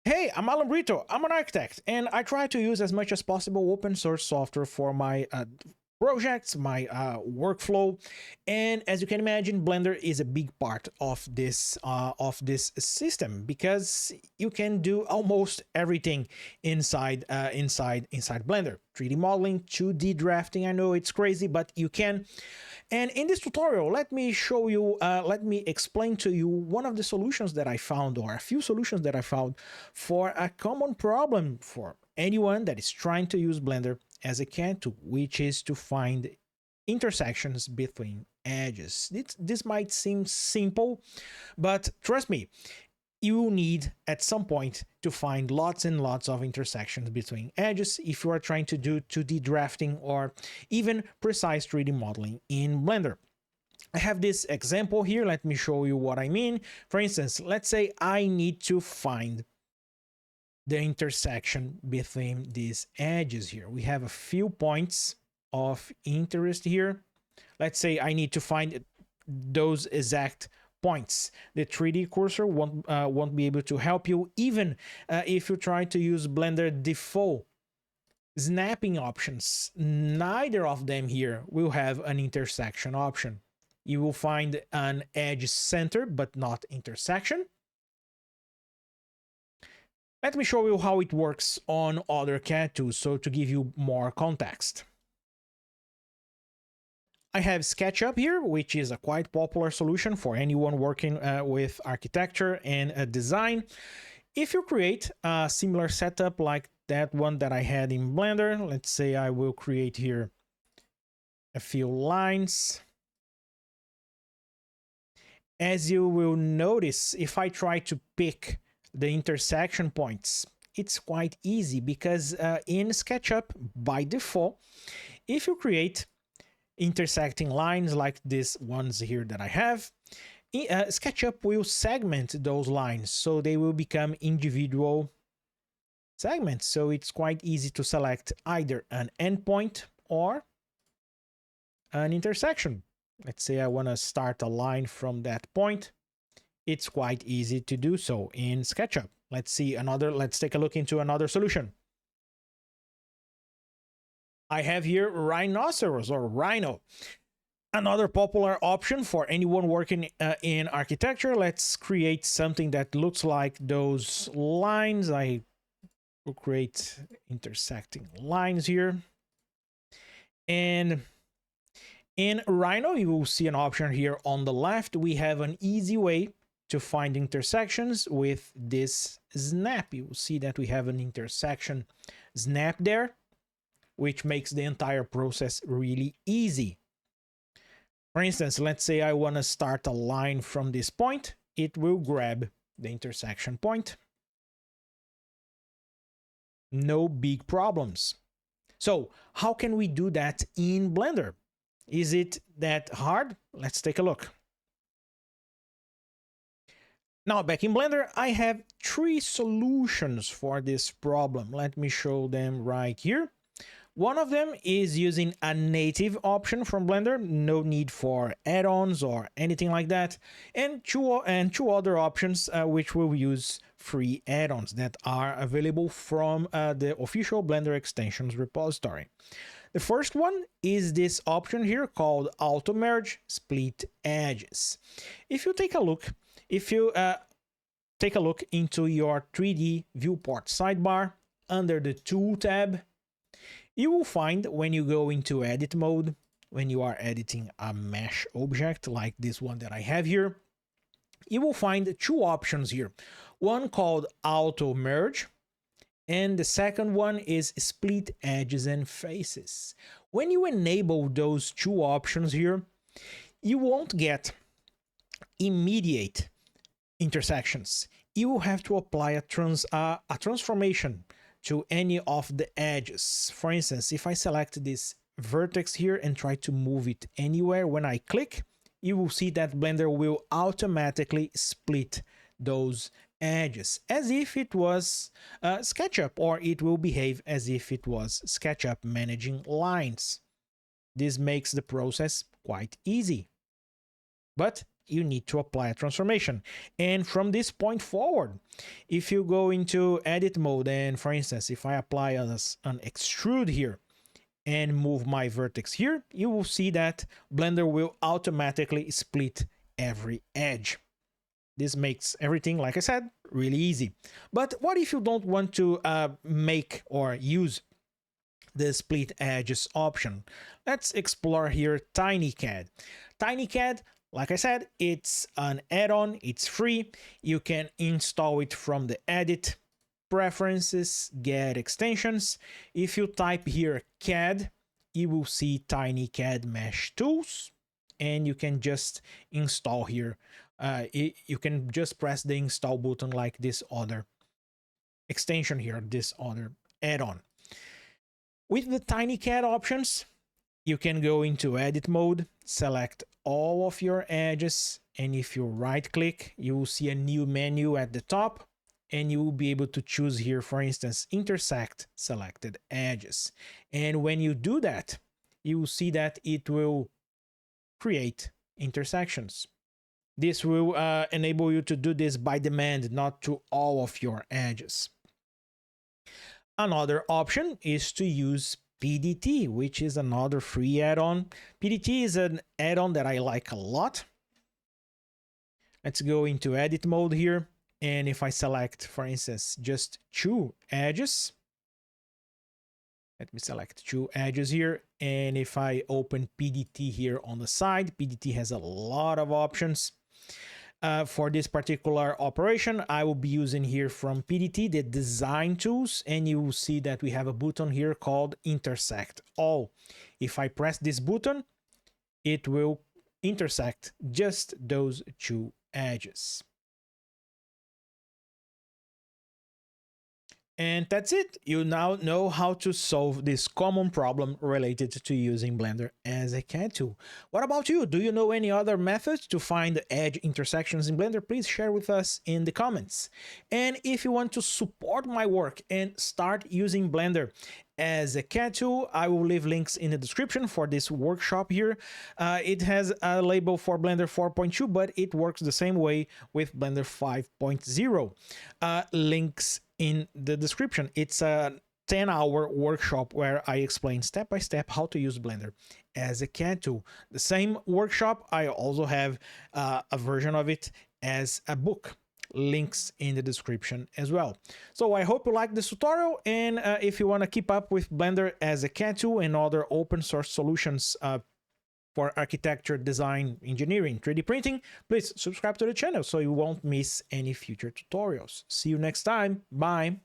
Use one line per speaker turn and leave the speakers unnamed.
Hey, I'm Alan Brito. I'm an architect, and I try to use as much as possible open source software for my projects, my workflow. And as you can imagine, Blender is a big part of this system because you can do almost everything inside Blender. 3D modeling, 2D drafting. I know it's crazy, but you can. And in this tutorial, let me show you, let me explain to you one of the solutions that I found, or a few solutions that I found for a common problem for anyone that is trying to use Blender as a CAD tool, which is to find intersections between edges. This might seem simple, but trust me, you need at some point to find lots and lots of intersections between edges if you are trying to do 2D drafting or even precise 3D modeling in Blender. I have this example here. Let me show you what I mean. For instance, let's say I need to find the intersection between these edges here. We have a few points of interest here. Let's say I need to find those exact points. The 3D cursor won't be able to help you, even if you try to use Blender default snapping options. Neither of them here will have an intersection option. You will find an edge center, but not intersection. Let me show you how it works on other CAD tools, so to give you more context. I have SketchUp here, which is a quite popular solution for anyone working with architecture and design. If you create a similar setup like that one that I had in Blender, let's say I will create here a few lines. As you will notice, if I try to pick the intersection points, it's quite easy because in SketchUp, by default, if you create intersecting lines like these ones here that I have, SketchUp will segment those lines so they will become individual segments. So it's quite easy to select either an endpoint or an intersection. Let's say I want to start a line from that point. It's quite easy to do so in SketchUp. Let's take a look into another solution. I have here rhinoceros or rhino. Another popular option for anyone working in architecture. Let's create something that looks like those lines. I will create intersecting lines here. And in Rhino, you will see an option here on the left. We have an easy way to find intersections with this snap. You will see that we have an intersection snap there, which makes the entire process really easy. For instance, let's say I want to start a line from this point. It will grab the intersection point. No big problems. So how can we do that in Blender? Is it that hard? Let's take a look. Now, back in Blender, I have 3 solutions for this problem. Let me show them right here. One of them is using a native option from Blender, no need for add-ons or anything like that, and two other options which will use free add-ons that are available from the official Blender extensions repository. The first one is this option here called Auto Merge Split Edges. If you take a look into your 3D viewport sidebar under the Tool tab, you will find when you go into edit mode, when you are editing a mesh object like this one that I have here, you will find 2 options here. One called Auto Merge, and the second one is Split Edges and Faces. When you enable those 2 options here, you won't get immediate intersections. You will have to apply a transformation to any of the edges. For instance, if I select this vertex here and try to move it anywhere, when I click, you will see that Blender will automatically split those edges as if it was SketchUp, or it will behave as if it was SketchUp managing lines. This makes the process quite easy. But you need to apply a transformation. And from this point forward, if you go into edit mode, and for instance, if I apply an extrude here and move my vertex here, you will see that Blender will automatically split every edge. This makes everything, like I said, really easy. But what if you don't want to make or use the split edges option? Let's explore here TinyCAD. TinyCAD, like I said, it's an add-on, it's free. You can install it from the edit, preferences, get extensions. If you type here CAD, you will see TinyCAD mesh tools, and you can just install here. You can just press the install button like this other extension here, this other add-on. With the TinyCAD options, you can go into edit mode, select all of your edges, and if you right click, you will see a new menu at the top, and you will be able to choose here, for instance, intersect selected edges. And when you do that, you will see that it will create intersections. This will enable you to do this by demand, not to all of your edges. Another option is to use PDT, which is another free add-on. PDT is an add-on that I like a lot. Let's go into edit mode here. And if I select, for instance, just 2 edges, let me select 2 edges here. And if I open PDT here on the side, PDT has a lot of options. For this particular operation, I will be using here from PDT the design tools, and you will see that we have a button here called intersect all. If I press this button, it will intersect just those 2 edges. And that's it. You now know how to solve this common problem related to using Blender as a CAD tool. What about you? Do you know any other methods to find the edge intersections in Blender? Please share with us in the comments. And if you want to support my work and start using Blender as a CAD tool, I will leave links in the description for this workshop here. It has a label for Blender 4.2, but it works the same way with Blender 5.0. Links in the description. It's a 10-hour workshop where I explain step by step how to use Blender as a CAD tool. The same workshop, I also have a version of it as a book. Links in the description as well. So I hope you like this tutorial, and if you want to keep up with Blender as a CAD tool and other open source solutions for architecture, design, engineering, 3D printing, please subscribe to the channel so you won't miss any future tutorials. See you next time. Bye.